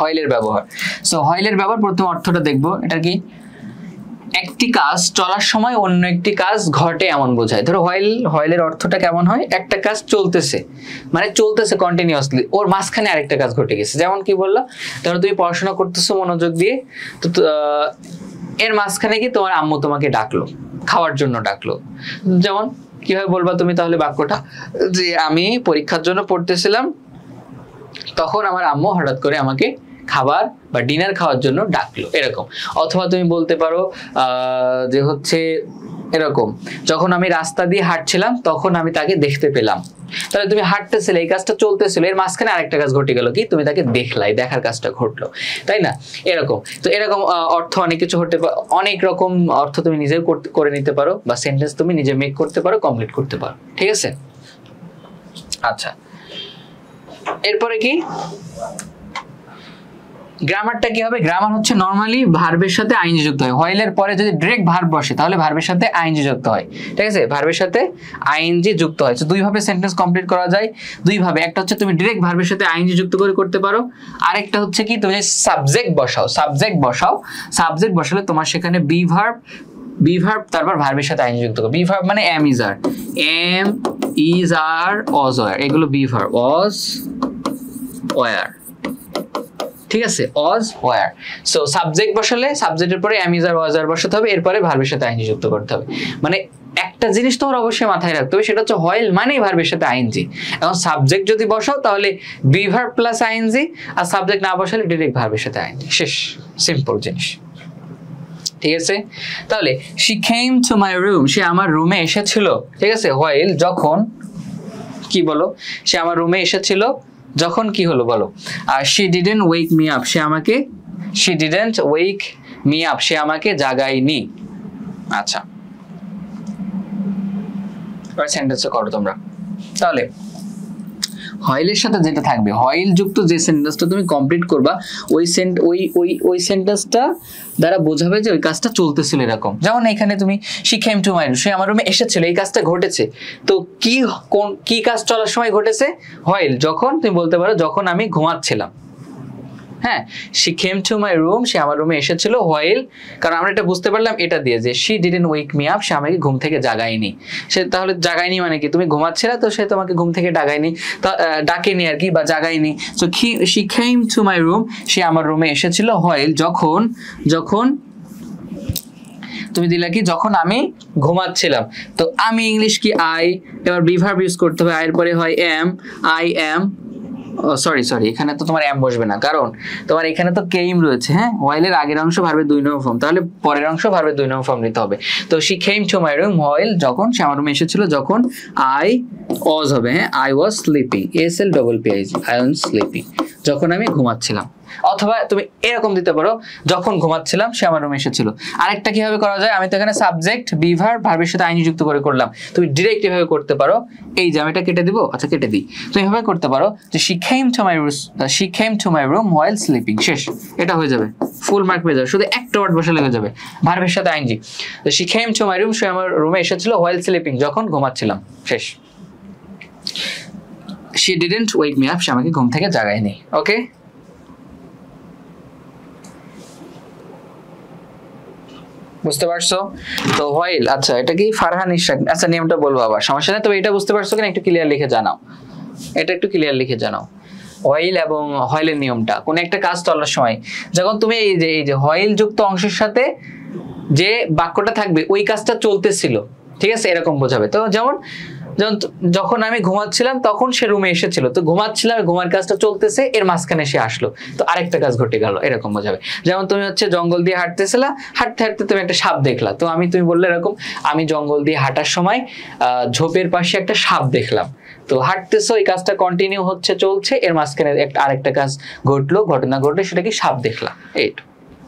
হয়লের ব্যবহার। সো হয়লের ব্যবহার প্রথম অর্থটা দেখবো, এটা কি একটি কাজ চলার সময় অন্য একটি কাজ ঘটে এমন বোঝায়। ধরো হয়লের অর্থটা কেমন হয়, একটা কাজ চলতেছে, মানে চলতেছে কন্টিনিউয়াসলি, ওর মাঝখানে আরেকটা কাজ ঘটে গেছে। যেমন কি বললো, ধরো তুমি পড়াশোনা করতেছো মনোযোগ দিয়ে, তো এর মাঝখানে কি তোমার আম্মু তোমাকে ডাকলো, খাওয়ার জন্য ডাকলো। যেমন কিভাবে বলবা তুমি তাহলে বাক্যটা, যে আমি পরীক্ষার জন্য পড়তেছিলাম, তখন আমার আম্মু হঠাৎ করে আমাকে খাবার বা ডিনার খাওয়ার জন্য ডাকলো, এরকম। অথবা তুমি বলতে পারো যে হচ্ছে এরকম, যখন আমি রাস্তা দিয়ে হাঁটছিলাম তখন আমি তাকে দেখতে পেলাম। তাহলে তুমি হাঁটতেছিলে, এই কাজটা চলতেছিল, এর মাঝখানে আরেকটা কাজ ঘটে গেল, কি তুমি তাকে দেখলাই, দেখার কাজটা ঘটলো, তাই না? এরকম। তো এরকম অর্থ অনেক কিছু হতে পারে, অনেক রকম অর্থ তুমি নিজে করে নিতে পারো, বা সেন্টেন্স তুমি নিজে মেক করতে পারো, কমপ্লিট করতে পারো, ঠিক আছে? আচ্ছা, এরপরে কি গ্রামারটা কি হবে? গ্রামার হচ্ছে নরমালি ভার্বের সাথে আইএনজি যুক্ত হয়। হয়লের পরে যদি ডিরেক্ট ভার্ব বসে তাহলে ভার্বের সাথে আইএনজি যুক্ত হয়, ঠিক আছে? ভার্বের সাথে আইএনজি যুক্ত হয়। তো দুই ভাবে সেন্টেন্স কমপ্লিট করা যায়, দুই ভাবে। একটা হচ্ছে তুমি ডিরেক্ট ভার্বের সাথে আইএনজি যুক্ত করে করতে পারো, আরেকটা হচ্ছে কি তুমি সাবজেক্ট বসাও, সাবজেক্ট বসালে তোমার সেখানে বি ভার্ব তারপর ভার্বের সাথে আইএনজি যুক্ত করো। বি ভার্ব মানে am is are was were, এগুলো বি ভার্ব, ওয়াজ ওয়্যার, ঠিক আছে? ওয়াজ ওয়্যার। সো সাবজেক্ট বসালে সাবজেক্টের পরে এম ইজ আর ওয়াজ আর বসাতে হবে, এরপরে ভার্বের সাথে আইএনজি যুক্ত করতে হবে। মানে একটা জিনিস তোমার অবশ্যই মাথায় রাখতে হবে, সেটা হচ্ছে হয়েল মানেই ভার্বের সাথে আইএনজি। এখন সাবজেক্ট যদি বসাও তাহলে বি ভার্ব প্লাস আইএনজি, আর সাবজেক্ট না বসালে ডিরেক্ট ভার্বের সাথে আইএনজি, শেষ, সিম্পল জিনিস, ঠিক আছে? তাহলে she came to my room, সে আমার রুমে এসেছিল, ঠিক আছে? হোয়াইল যখন, কি বলো, সে আমার রুমে এসেছিল যখন কি হলো বলো? আর she didn't wake me up, she didn't wake me up, সে আমাকে জাগায়নি। আচ্ছা, এবার সেন্টেন্সে করো তোমরা। তাহলে হয়েলের সাথে যেটা থাকবে, হয়েল যুক্ত যে সেন্টেন্সটা তুমি কমপ্লিট করবা, ওই সেন্টেন্সটা দ্বারা বোঝাবে যে ওই কাজটা চলতেছিল এরকম। যেমন এখানে তুমি she came to my room, সে আমার রুমে এসেছিল, এই কাজটা ঘটেছে। তো কি কাজ চলার সময় ঘটেছে? হয়েল। যখন তুমি বলতে পারো যখন আমি ঘুমাচ্ছিলাম, হ্যাঁ, she came to my room, সে আমার রুমে এসেছিল হোয়াইল, কারণ আমরা এটা বুঝতে পারলাম এটা দিয়ে যে she didn't wake me up, সে আমাকে ঘুম থেকে জাগায়নি। সে তাহলে জাগায়নি মানে কি? তুমি ঘুমাচ্ছিলে, তো সে তোমাকে ঘুম থেকে ডাকেনি আর কি, বা জাগায়নি। so she came to my room, সে আমার রুমে এসেছিল হোয়াইল, যখন তুমি দিলা কি, যখন আমি ঘুমাচ্ছিলাম। তো আমি ইংলিশ কি আই, এবার বি ভার্ব ইউজ করতে হবে, আই এর পরে হয় এম, আই এম, সরি এখানে তো তোমার এম বসবে না, কারণ তোমার এখানে তো কেইম রয়েছে, হ্যাঁ? হোয়াইলের আগের অংশ ভার্বের 2 নম্বর ফর্ম, তাহলে পরের অংশ ভার্বের 2 নম্বর ফর্ম নিতে হবে। তো she came to my room, while যখন সে আমার রুমে এসেছিল, যখন I was হবে, হ্যাঁ, I was sleeping, SLEEPING, I was sleeping, যখন আমি ঘুমাচ্ছিলাম। অথবা তুমি এরকম দিতে পারো, যখন ঘুমাচ্ছিলাম সে আমার রুমে এসেছিল। আরেকটা কিভাবে করা যায়, আমি তো এখানে সাবজেক্ট বি ভার্ব ভার্বের সাথে আইএনজি যুক্ত করে করলাম, তুমি ডিরেক্ট এভাবে করতে পারো। এই যে আমি এটা কেটে দিব, আচ্ছা কেটে দিই, তুমি এভাবে করতে পারো যে she came to my room while sleeping, শেষ, এটা হয়ে যাবে, ফুল মার্ক পেয়ে যাবে। শুধু একটা ওয়ার্ড বসালে হয়ে যাবে, ভার্বের সাথে আইএনজি। তো she came to my room, সে আমার রুমে এসেছিল while sleeping, যখন ঘুমাচ্ছিলাম, শেষ। she didn't wake me up, সে আমাকে ঘুম থেকে জাগায়নি। ওকে, বুঝতে পারছো? তো হোয়াইল, আচ্ছা এটা কি ফারহান ইশরাক, আচ্ছা নিয়মটা বলবো আবার, সমস্যা নেই। তবে এটা বুঝতে পারছো কিনা একটু ক্লিয়ার লিখে জানাও, হোয়াইল এবং হোয়াইলের নিয়মটা। কোন একটা কাজ চলার সময় যখন তুমি এই যে হোয়াইল যুক্ত অংশের সাথে যে বাক্যটা থাকবে ওই কাজটা চলতেছিল, ঠিক আছে, এরকম বোঝাবে। তো যেমন যখন আমি ঘুমাচ্ছিলাম তখন সে রুমে এসেছিল, তো ঘুমাচ্ছিলাম, ঘুমার কাজটা চলতেছে, এর মাঝখানে সে আসলো, তো আরেকটা কাজ ঘটে গেল, এরকম বোঝাবে। যেমন তুমি হচ্ছে জঙ্গল দিয়ে হাঁটতেছিলা, হাঁটতে তুমি একটা সাপ দেখলা, তো তুমি বললে এরকম, আমি জঙ্গল দিয়ে হাঁটার সময় ঝোপের পাশে একটা সাপ দেখলাম। তো হাঁটতেছো, এই কাজটা কন্টিনিউ হচ্ছে, চলছে, এর মাঝখানে আরেকটা কাজ ঘটনা ঘটলো, সেটা কি সাপ দেখলা, এইটা।